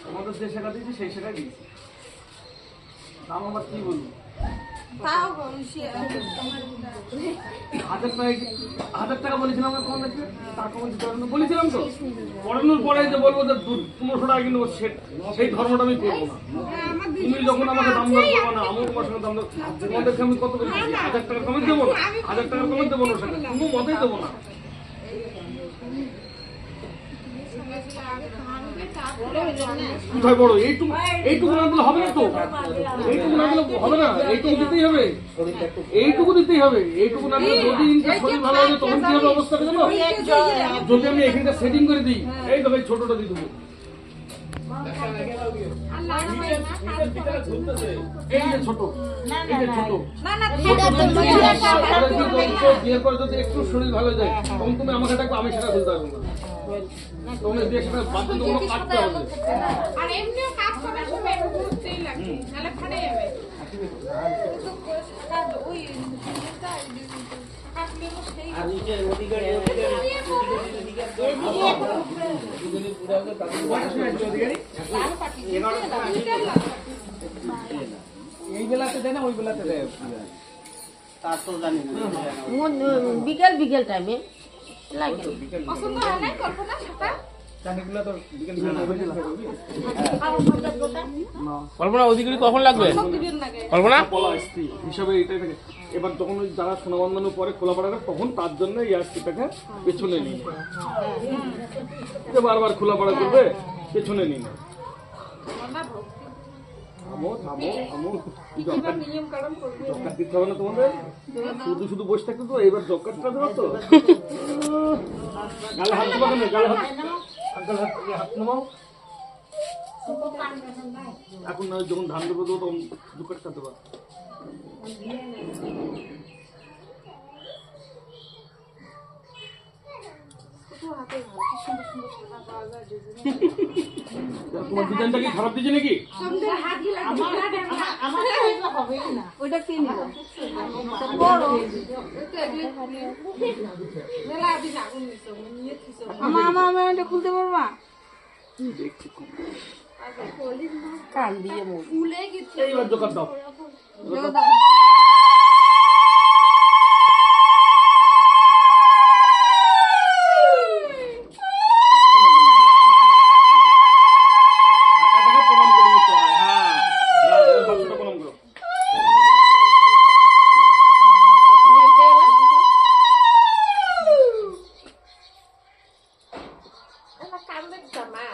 তোমাদের যে সেটা দিয়েছি সেই সেটা দিয়েছি, দাম আবার কি বলবো? 1000 টাকা বলেছিলাম না তোমাদেরকে, টাকা বলেছিলাম তো। পড়ানোর পরে যে বলবো যে 1500 টাকা কিন্তু সেই ধর্মটা আমি করবো না। তুমি যখন আমাকে দাম দর করবো না, আমার তোমার সঙ্গে দাম দর, তোমাদেরকে আমি কত বলেছি? 1000 টাকার কমে দেবো না, 1000 টাকার কমে দেবো না, সেটা কোনো মতেই দেবো না। কোথায় বড়? এইটুকু না দিলে হবে না তো, এইটুকু না দিলে হবে না, এইটুকু দিতেই হবে, এইটুকু দিতেই হবে। এইটুকু না দিলে যদি শরীর ভালো হবে তখন কি হবে অবস্থাটা জানো? যদি আমি এখানটা সেটিং করে দিই, এই তো ভাই ছোটটা দিয়ে দেবো, এই যে ছোট, এই যে ছোট, বিয়ের পরে যদি একটু শরীর ভালো যায় তখন তুমি আমাকে ডাকবে, আমি সেটা খুলতে পারবো না। তোমরা দিয়ে সেটা বাধ্যতামূলক কাটতে হবে। আর এমনিও কাজ করার সময় একটু বুঝতেই লাগে, নালে ফাটে যাবে। ওই আর নিচে অধিকারী এই বেলাতে দেয় না ওই বেলাতে দেয়, তার তো জানি বিকেল বিকেল টাইমে লাগে। পছন্দ হয় না কল্পনা সেটা কল্পনা অধিকারী কখন লাগবে? কল্পনা হিসাবে এটাই থাকে। এবার যখন যারা সোনা বন্ধনের পরে খোলা পড়া তখন তার জন্য এই আস্তিটাকে পেছনে নিই, বারবার খোলা পড়া করবে পেছনে নিই না। জকাত দিতে হবে না তোমাদের, শুধু শুধু বসে থাকতে তো। এবার জকাতটা দেবো তো, গালে হাত দেবো কেন? গালে হাত নামাও। এখন না যখন ধান দেবো তখন জকাতটা দেবো। তোমার ডিজাইনটা কি খারাপ দিচ্ছে নাকি? খুলতে পারবা? কান দিয়ে এইবার জোকার দাও। Kamu sama.